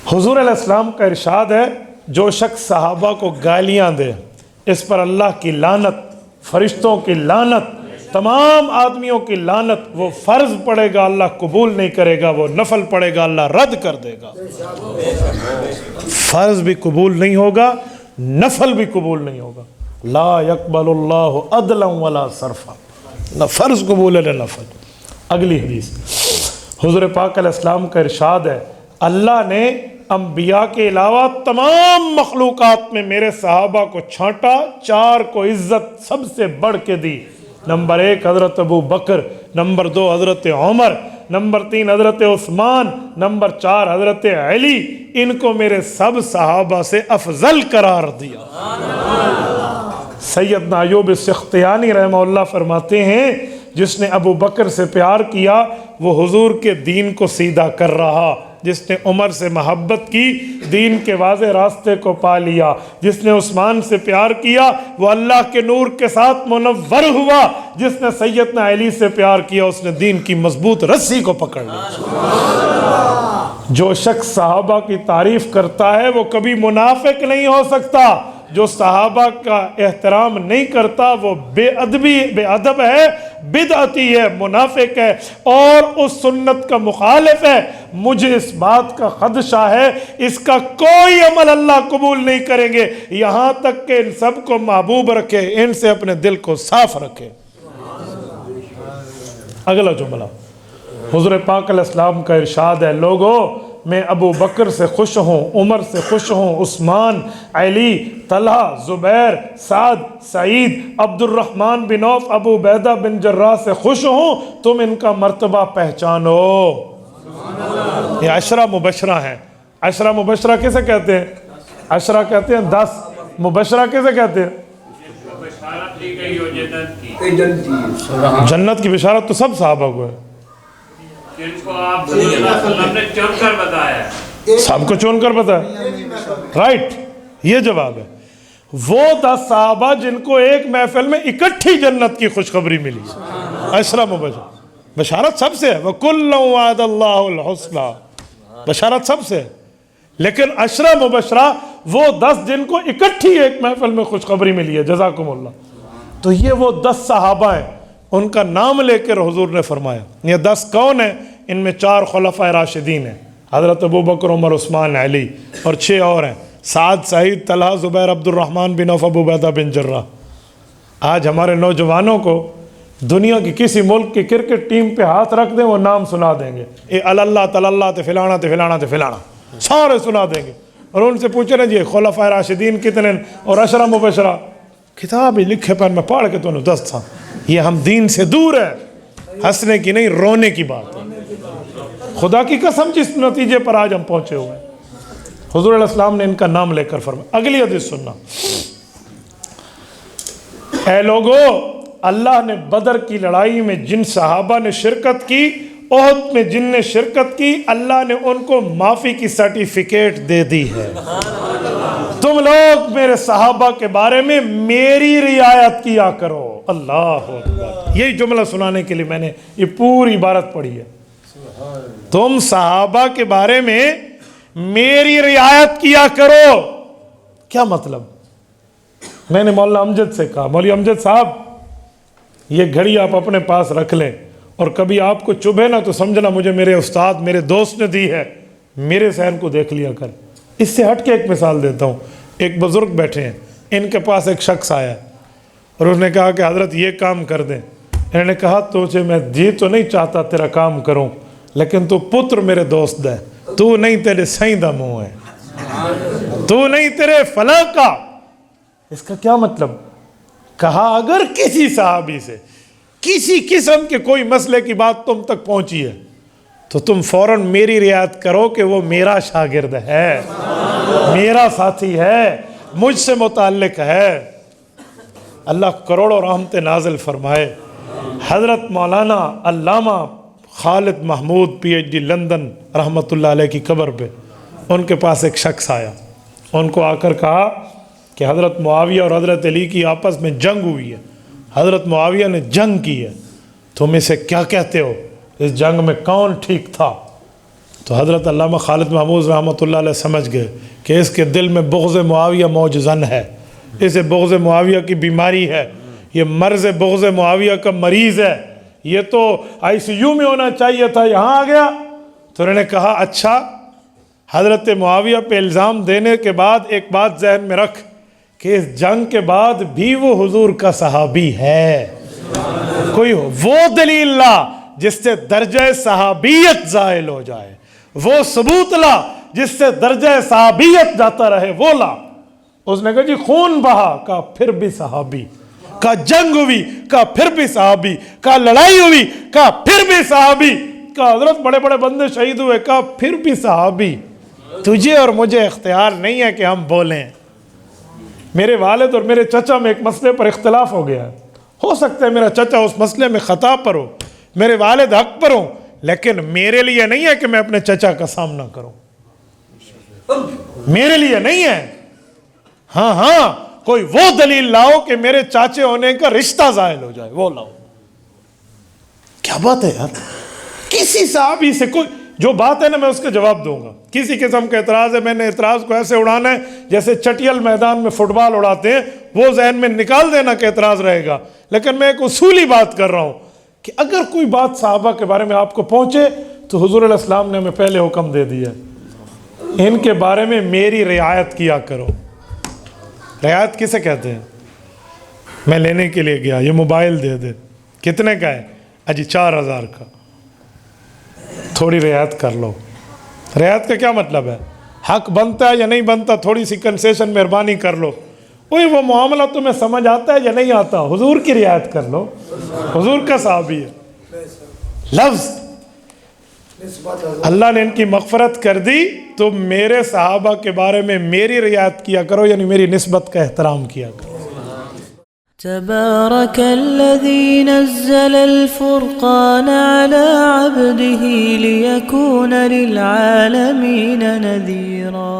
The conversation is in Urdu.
حضور علیہ السلام کا ارشاد ہے جو شخص صحابہ کو گالیاں دے اس پر اللہ کی لعنت، فرشتوں کی لعنت، تمام آدمیوں کی لعنت، وہ فرض پڑے گا اللہ قبول نہیں کرے گا، وہ نفل پڑے گا اللہ رد کر دے گا۔ فرض بھی قبول نہیں ہوگا، نفل بھی قبول نہیں ہوگا۔ لا يقبل اللہ عدلا ولا صرفا، نہ فرض قبول ہے نہ نفل۔ اگلی حدیث، حضور پاک علیہ السلام کا ارشاد ہے اللہ نے انبیاء کے علاوہ تمام مخلوقات میں میرے صحابہ کو چھانٹا، 4 کو عزت سب سے بڑھ کے دی۔ نمبر 1 حضرت ابو بکر، نمبر 2 حضرت عمر، نمبر 3 حضرت عثمان، نمبر 4 حضرت علی۔ ان کو میرے سب صحابہ سے افضل قرار دیا۔ سیدنا ایوب سختیانی رحمہ اللہ فرماتے ہیں جس نے ابو بکر سے پیار کیا وہ حضور کے دین کو سیدھا کر رہا، جس نے عمر سے محبت کی دین کے واضح راستے کو پا لیا، جس نے عثمان سے پیار کیا وہ اللہ کے نور کے ساتھ منور ہوا، جس نے سیدنا علی سے پیار کیا اس نے دین کی مضبوط رسی کو پکڑ لیا۔ جو شخص صحابہ کی تعریف کرتا ہے وہ کبھی منافق نہیں ہو سکتا، جو صحابہ کا احترام نہیں کرتا وہ بے ادب ہے، بدعتی ہے، منافق ہے اور اس سنت کا مخالف ہے۔ مجھے اس بات کا خدشہ ہے اس کا کوئی عمل اللہ قبول نہیں کریں گے یہاں تک کہ ان سب کو محبوب رکھے، ان سے اپنے دل کو صاف رکھے۔ اگلا جملہ، حضور پاک علیہ السلام کا ارشاد ہے لوگو میں ابو بکر سے خوش ہوں، عمر سے خوش ہوں، عثمان، علی، طلحہ، زبیر، سعد، سعید، عبد الرحمن بن عوف، ابو عبیدہ بن جراح سے خوش ہوں، تم ان کا مرتبہ پہچانو۔ یہ عشرہ مبشرہ ہیں۔ عشرہ مبشرہ کیسے کہتے ہیں؟ عشرہ کہتے ہیں 10، مبشرہ کیسے کہتے ہیں؟ جنت کی بشارت تو سب صحابہ کو ہے، جن کو آپ صلی اللہ علیہ وسلم نے چن کر بتایا، سب کو چن کر بتایا، رائٹ، یہ جواب ہے۔ وہ 10 صحابہ جن کو ایک محفل میں اکٹھی جنت کی خوشخبری ملی، عشرہ مبشرہ، بشارت سب سے ہے، وَكُلًّا وَعَدَ اللَّهُ الْحُسْنَى، بشارت سب سے ہے، لیکن عشرہ مبشرہ وہ 10 جن کو اکٹھی ایک محفل میں خوشخبری ملی ہے، جزاکم اللہ۔ تو یہ وہ 10 صحابہ ہیں، ان کا نام لے کر حضور نے فرمایا۔ یہ 10 کون ہیں؟ ان میں 4 خلفائے راشدین ہیں، حضرت ابو بکر، عمر، عثمان، علی، اور 6 اور ہیں، سعد، سعید، طلحہ، زبیر، عبد الرحمن بن عوف، ابو عبیدہ بن جراح۔ آج ہمارے نوجوانوں کو دنیا کی کسی ملک کی کرکٹ ٹیم پہ ہاتھ رکھ دیں وہ نام سنا دیں گے، اے اللہ تلاللہ تے فلانا تے فلانا تے فلانا، سارے سنا دیں گے، اور ان سے پوچھیں جی خلفائے راشدین کتنے اور عشرہ مبشرہ، کتاب ہی لکھے پر میں پڑھ کے تو انہوں 10 تھا۔ یہ ہم دین سے دور ہے، ہنسنے کی نہیں رونے کی بات ہے۔ خدا کی قسم جس نتیجے پر آج ہم پہنچے ہوئے ہیں، حضور علیہ السلام نے ان کا نام لے کر فرمایا۔ اگلی حدیث سننا، اے لوگو اللہ نے بدر کی لڑائی میں جن صحابہ نے شرکت کی، احد میں جن نے شرکت کی، اللہ نے ان کو معافی کی سرٹیفکیٹ دے دی ہے۔ تم لوگ میرے صحابہ کے بارے میں میری رعایت کیا کرو۔ اللہ اکبر، یہی جملہ سنانے کے لیے میں نے یہ پوری عبارت پڑھی ہے۔ تم صحابہ کے بارے میں میری رعایت کیا کرو، کیا مطلب؟ میں نے مولانا امجد سے کہا مولوی امجد صاحب یہ گھڑی آپ اپنے پاس رکھ لیں اور کبھی آپ کو چبھے نا تو سمجھنا مجھے میرے استاد میرے دوست نے دی ہے، میرے ذہن کو دیکھ لیا کر۔ اس سے ہٹ کے ایک مثال دیتا ہوں، ایک بزرگ بیٹھے ہیں، ان کے پاس ایک شخص آیا اور اس نے کہا کہ حضرت یہ کام کر دیں۔ انہوں نے کہا تجھے میں جی تو نہیں چاہتا تیرا کام کروں، لیکن تو پتر میرے دوست ہے، تو نہیں تیرے سائیں دا منہ ہے، تو نہیں تیرے فلاں کا۔ اس کا کیا مطلب؟ کہا اگر کسی صحابی سے کسی قسم کے کوئی مسئلے کی بات تم تک پہنچی ہے تو تم فوراً میری رعایت کرو کہ وہ میرا شاگرد ہے، میرا ساتھی ہے، مجھ سے متعلق ہے۔ اللہ کروڑوں رحمت نازل فرمائے۔ حضرت مولانا علامہ Khalid Mahmood P H D London رحمۃ اللہ علیہ کی قبر پہ ان کے پاس ایک شخص آیا، ان کو آ کر کہا کہ حضرت معاویہ اور حضرت علی کی آپس میں جنگ ہوئی ہے، حضرت معاویہ نے جنگ کی ہے، تم اسے کیا کہتے ہو؟ اس جنگ میں کون ٹھیک تھا؟ تو حضرت علامہ خالد محمود رحمۃ اللہ علیہ سمجھ گئے کہ اس کے دل میں بغض معاویہ موجزن ہے، اسے بغض معاویہ کی بیماری ہے، یہ مرض بغض معاویہ کا مریض ہے، یہ تو ICU میں ہونا چاہیے تھا، یہاں آ گیا۔ تو انہوں نے کہا اچھا، حضرت معاویہ پہ الزام دینے کے بعد ایک بات ذہن میں رکھ کہ اس جنگ کے بعد بھی وہ حضور کا صحابی ہے، کوئی وہ دلیل لا جس سے درجہ صحابیت زائل ہو جائے، وہ ثبوت لا جس سے درجہ صحابیت جاتا رہے، وہ لا۔ اس نے کہا جی خون بہا، کہا پھر بھی صحابی، کہا جنگ ہوئی، کہا پھر بھی صحابی، کہا لڑائی ہوئی، کہا پھر بھی صحابی، کہا حضرت بڑے بڑے بندے شہید ہوئے، کہا پھر بھی صحابی۔ تجھے اور مجھے اختیار نہیں ہے کہ ہم بولیں۔ میرے والد اور میرے چچا میں ایک مسئلے پر اختلاف ہو گیا ہے، ہو سکتا ہے میرا چچا اس مسئلے میں خطا پر ہو، میرے والد حق پر ہوں، لیکن میرے لیے نہیں ہے کہ میں اپنے چچا کا سامنا کروں، میرے لیے نہیں ہے۔ ہاں کوئی وہ دلیل لاؤ کہ میرے چاچے ہونے کا رشتہ زائل ہو جائے، وہ لاؤ۔ کیا بات ہے یار، کسی صحابی سے کوئی جو بات ہے نا میں اس کا جواب دوں گا۔ کسی قسم کا اعتراض ہے، میں نے اعتراض کو ایسے اڑانا ہے جیسے چٹیل میدان میں فٹ بال اڑاتے ہیں، وہ ذہن میں نکال دینا کہ اعتراض رہے گا، لیکن میں ایک اصولی بات کر رہا ہوں کہ اگر کوئی بات صحابہ کے بارے میں آپ کو پہنچے تو حضور علیہ السلام نے ہمیں پہلے حکم دے دیا، ان کے بارے میں میری رعایت کیا کرو۔ رعایت کسے کہتے ہیں؟ میں لینے کے لیے گیا، یہ موبائل دے دے، کتنے کا ہے؟ اجی 4000 کا، تھوڑی رعایت کر لو۔ رعایت کا کیا مطلب ہے؟ حق بنتا ہے یا نہیں بنتا، تھوڑی سی کنسیشن مہربانی کر لو۔ وہ معاملہ تمہیں سمجھ آتا ہے یا نہیں آتا، حضور کی رعایت کر لو، حضور کا صحابی ہے۔ لفظ اللہ نے ان کی مغفرت کر دی تو میرے صحابہ کے بارے میں میری رعایت کیا کرو، یعنی میری نسبت کا احترام کیا کرو۔ تبارك الذي نزل الفرقان على عبده ليكون للعالمين نذيرا